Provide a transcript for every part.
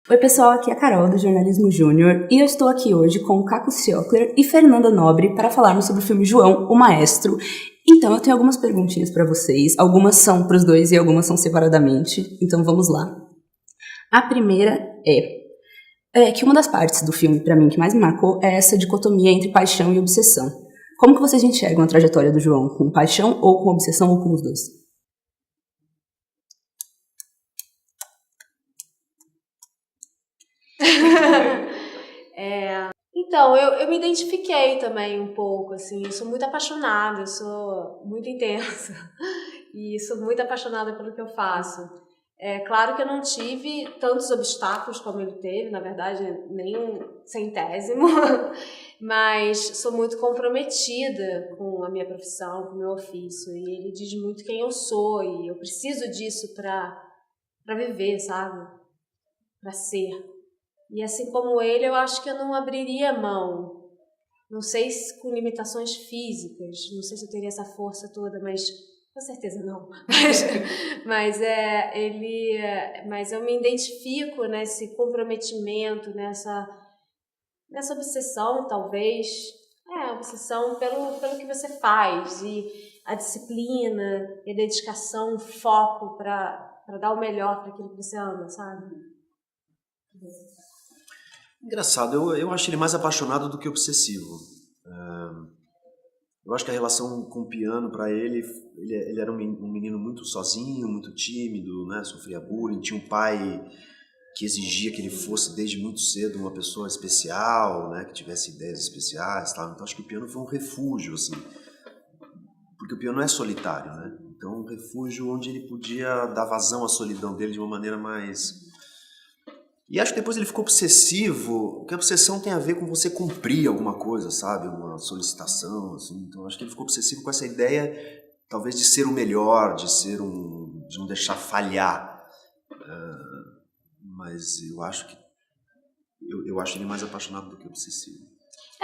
Oi pessoal, aqui é a Carol do Jornalismo Júnior e eu estou aqui hoje com o Caco Ciocler e Fernanda Nobre para falarmos sobre o filme João, o Maestro. Então eu tenho algumas perguntinhas para vocês, algumas são para os dois e algumas são separadamente, então vamos lá. A primeira é que uma das partes do filme, para mim, que mais me marcou é essa dicotomia entre paixão e obsessão. Como que vocês enxergam a trajetória do João? Com paixão ou com obsessão ou com os dois? Então, eu me identifiquei também um pouco, assim, eu sou muito apaixonada, eu sou muito intensa e sou muito apaixonada pelo que eu faço. É claro que eu não tive tantos obstáculos como ele teve, na verdade, nem um centésimo, mas sou muito comprometida com a minha profissão, com o meu ofício, e ele diz muito quem eu sou, e eu preciso disso para viver, sabe? Para ser. E assim como ele, eu acho que eu não abriria mão. Não sei se com limitações físicas, não sei se eu teria essa força toda, mas com certeza não. Mas eu me identifico nesse comprometimento, nessa obsessão, talvez. Obsessão pelo que você faz, e a disciplina, e a dedicação, o foco para dar o melhor para aquilo que você ama, sabe? Engraçado, eu acho ele mais apaixonado do que obsessivo. Eu acho que a relação com o piano, para ele era um menino muito sozinho, muito tímido, né? Sofria bullying, tinha um pai que exigia que ele fosse desde muito cedo uma pessoa especial, né? Que tivesse ideias especiais, tal. Então acho que o piano foi um refúgio, assim, porque o piano é solitário, né? Então um refúgio onde ele podia dar vazão à solidão dele de uma maneira mais... E acho que depois ele ficou obsessivo, porque a obsessão tem a ver com você cumprir alguma coisa, sabe? Uma solicitação, assim. Então acho que ele ficou obsessivo com essa ideia, talvez, de ser o melhor, de não deixar falhar. Mas eu acho que eu acho ele mais apaixonado do que obsessivo.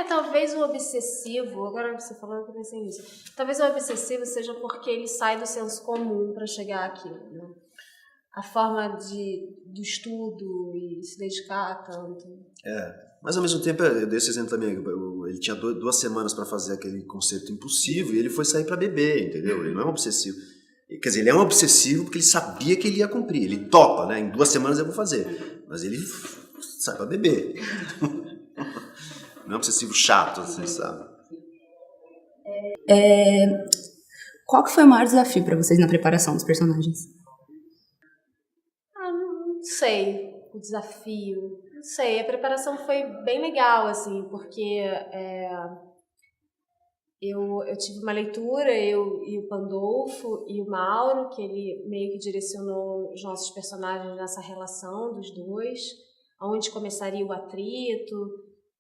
Talvez o obsessivo, agora você falando que eu pensei nisso, talvez o obsessivo seja porque ele sai do senso comum para chegar àquilo, né? A forma do estudo e se dedicar tanto. Mas ao mesmo tempo, eu dei esse exemplo também, ele tinha 2 semanas para fazer aquele concerto impossível e ele foi sair para beber, entendeu? Ele não é um obsessivo. Quer dizer, ele é um obsessivo porque ele sabia que ele ia cumprir, ele topa, né? Em 2 semanas eu vou fazer. Mas ele sai para beber. Não é um obsessivo chato, assim, sabe? Qual que foi o maior desafio para vocês na preparação dos personagens? Não sei, o desafio. Não sei, a preparação foi bem legal, assim, porque eu tive uma leitura, eu e o Pandolfo e o Mauro, que ele meio que direcionou os nossos personagens nessa relação dos dois, onde começaria o atrito,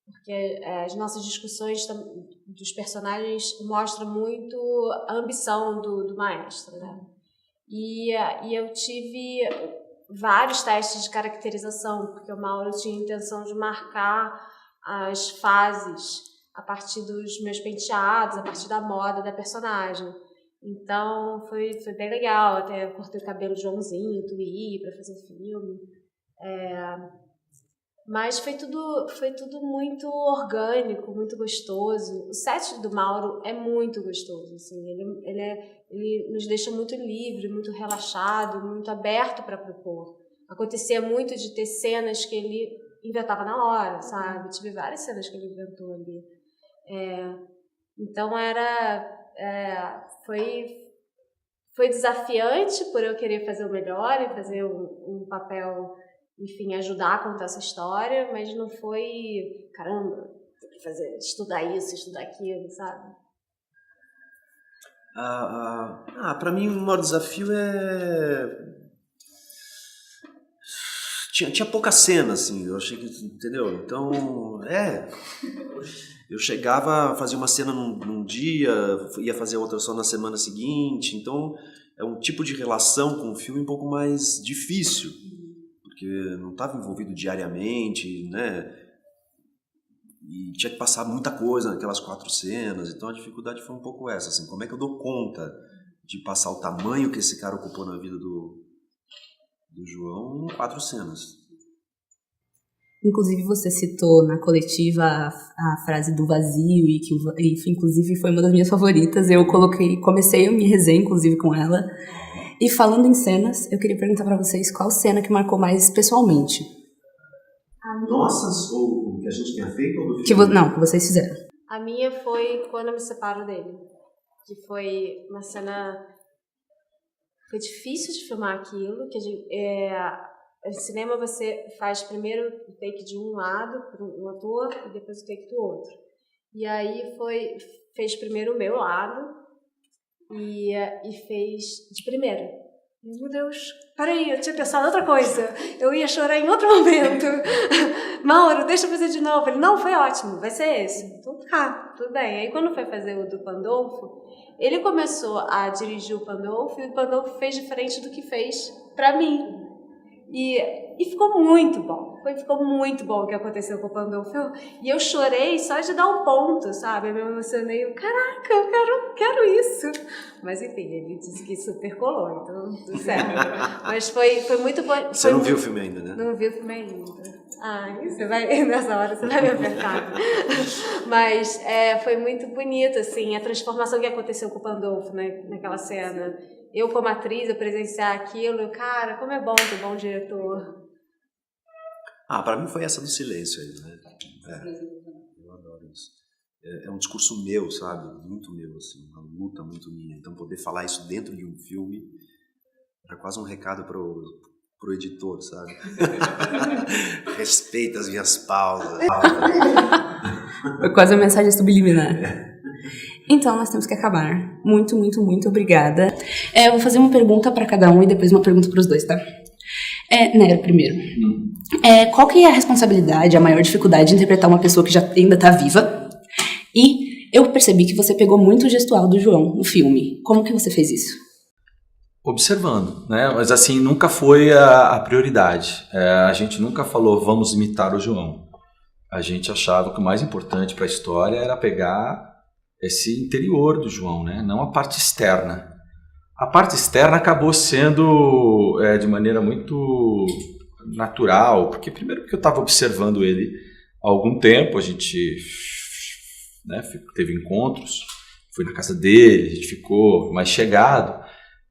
porque as nossas discussões dos personagens mostram muito a ambição do maestro, né? E eu tive vários testes de caracterização, porque o Mauro tinha a intenção de marcar as fases a partir dos meus penteados, a partir da moda da personagem. Então foi bem legal, até eu cortei o cabelo de Joãozinho, Tuí, para fazer filme. Mas foi tudo muito orgânico, muito gostoso. O set do Mauro é muito gostoso, assim, ele nos deixa muito livre, muito relaxado, muito aberto para propor. Acontecia muito de ter cenas que ele inventava na hora, sabe? Tive várias cenas que ele inventou ali. Então foi desafiante por eu querer fazer o melhor e fazer um papel, enfim, ajudar a contar essa história, mas não foi, caramba, tem que estudar isso, estudar aquilo, sabe? Para mim o maior desafio tinha pouca cena, assim, eu achei que, entendeu? Então, eu chegava, fazia uma cena num dia, ia fazer outra só na semana seguinte, então é um tipo de relação com o filme um pouco mais difícil, porque não estava envolvido diariamente, né? E tinha que passar muita coisa naquelas 4 cenas, então a dificuldade foi um pouco essa, assim, como é que eu dou conta de passar o tamanho que esse cara ocupou na vida do João em 4 cenas. Inclusive, você citou na coletiva a frase do vazio e inclusive foi uma das minhas favoritas. Eu comecei a minha resenha, inclusive, com ela. E falando em cenas, eu queria perguntar pra vocês qual cena que marcou mais pessoalmente. Nossas, ou que a gente tenha feito, ou do filme? Não, que vocês fizeram. A minha foi quando eu me separo dele. Que foi uma cena... Foi difícil de filmar aquilo, que no cinema você faz primeiro o take de um lado, para um ator, e depois o take do outro. E aí fez primeiro o meu lado e fez de primeira. Meu Deus, peraí, eu tinha pensado outra coisa. Eu ia chorar em outro momento. Mauro, deixa eu fazer de novo. Ele, não, foi ótimo, vai ser esse. Então tá, tudo bem. Aí quando foi fazer o do Pandolfo, ele começou a dirigir o Pandolfo e o Pandolfo fez diferente do que fez pra mim. E ficou muito bom. Ficou muito bom o que aconteceu com o Pandolfo. E eu chorei só de dar um ponto, sabe? Eu me emocionei. Caraca, eu quero isso. Mas enfim, ele disse que super colou, então tudo certo. Mas foi muito bom. Você não viu o filme ainda, né? Não vi o filme ainda. Nessa hora você vai me apertar. Mas foi muito bonito, assim, a transformação que aconteceu com o Pandolfo, né, naquela cena. Eu, como atriz, eu presenciar aquilo, cara, como é bom ter um bom diretor. Pra mim foi essa do silêncio aí, né? Eu adoro isso. É um discurso meu, sabe? Muito meu, assim, uma luta muito minha. Então poder falar isso dentro de um filme era quase um recado pro editor, sabe? Respeita as minhas pausas. Foi quase uma mensagem subliminar. Então, nós temos que acabar. Muito, muito, muito obrigada. Eu vou fazer uma pergunta para cada um e depois uma pergunta para os dois, tá? Nero, primeiro. Qual que é a responsabilidade, a maior dificuldade de interpretar uma pessoa que já ainda tá viva? E eu percebi que você pegou muito o gestual do João no filme. Como que você fez isso? Observando, né? Mas assim, nunca foi a prioridade. A gente nunca falou, vamos imitar o João. A gente achava que o mais importante para a história era pegar esse interior do João, né? Não a parte externa. A parte externa acabou sendo de maneira muito natural, porque primeiro que eu estava observando ele há algum tempo, a gente teve encontros, fui na casa dele, a gente ficou mais chegado,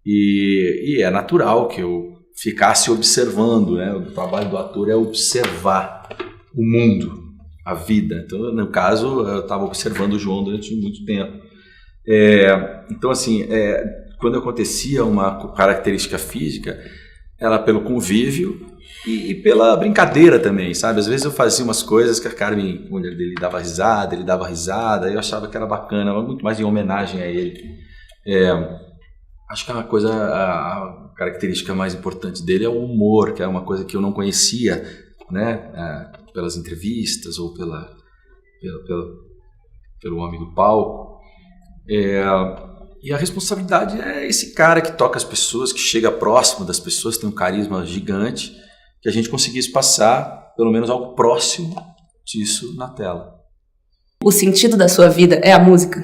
e é natural que eu ficasse observando, né? O trabalho do ator é observar o mundo, a vida. Então, no caso, eu estava observando o João durante muito tempo. Então, assim, quando acontecia uma característica física, era pelo convívio e pela brincadeira também, sabe? Às vezes eu fazia umas coisas que a Carmen, quando ele dava risada, eu achava que era bacana, mas muito mais em homenagem a ele. Acho que a característica mais importante dele é o humor, que é uma coisa que eu não conhecia, né? Pelas entrevistas ou pelo homem do palco. E a responsabilidade é esse cara que toca as pessoas, que chega próximo das pessoas, tem um carisma gigante, que a gente conseguisse passar pelo menos algo próximo disso na tela. O sentido da sua vida é a música?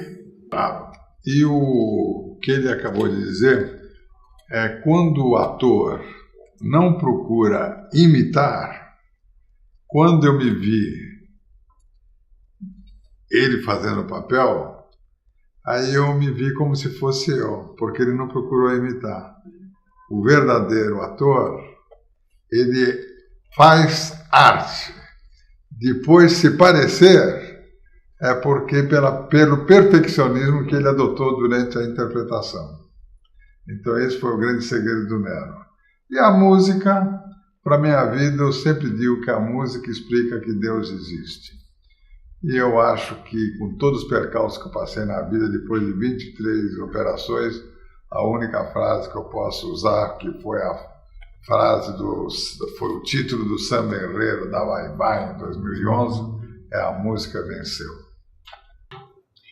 E o que ele acabou de dizer é quando o ator não procura imitar. Quando eu me vi ele fazendo o papel, aí eu me vi como se fosse eu, porque ele não procurou imitar. O verdadeiro ator, ele faz arte. Depois, se parecer, é porque pelo perfeccionismo que ele adotou durante a interpretação. Então esse foi o grande segredo do Nero. E a música, para a minha vida, eu sempre digo que a música explica que Deus existe. E eu acho que, com todos os percalços que eu passei na vida, depois de 23 operações, a única frase que eu posso usar, que foi a frase foi o título do samba enredo da Vai Vai em 2011, é A Música Venceu.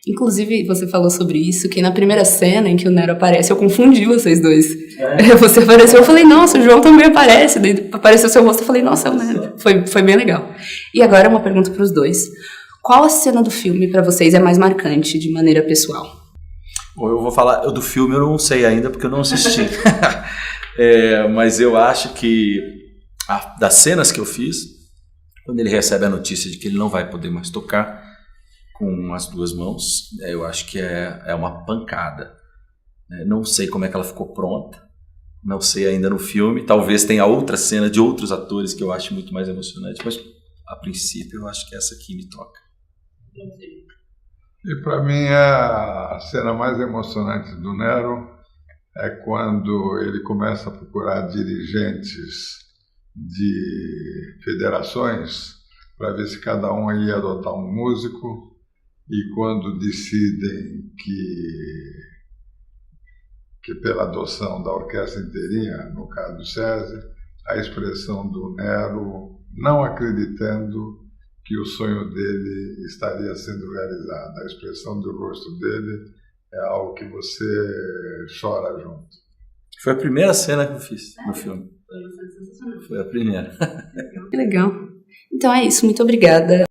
Inclusive, você falou sobre isso, que na primeira cena em que o Nero aparece, eu confundi vocês dois. Você apareceu, eu falei, nossa, o João também aparece. Daí apareceu seu rosto, eu falei, nossa, é o Nero. Foi bem legal. E agora uma pergunta para os dois. Qual a cena do filme para vocês é mais marcante de maneira pessoal? Bom, eu vou falar do filme, eu não sei ainda porque eu não assisti. Mas eu acho que das cenas que eu fiz, Quando ele recebe a notícia de que ele não vai poder mais tocar com as duas mãos, eu acho que é uma pancada. Não sei como é que ela ficou pronta, não sei ainda no filme, talvez tenha outra cena de outros atores que eu acho muito mais emocionante, mas a princípio eu acho que essa aqui me toca. E para mim a cena mais emocionante do Nero é quando ele começa a procurar dirigentes de federações para ver se cada um ia adotar um músico, e quando decidem que pela adoção da orquestra inteirinha, no caso do César, a expressão do Nero não acreditando que o sonho dele estaria sendo realizado. A expressão do rosto dele é algo que você chora junto. Foi a primeira cena que eu fiz no filme. Foi a primeira. Que legal. Então é isso, muito obrigada.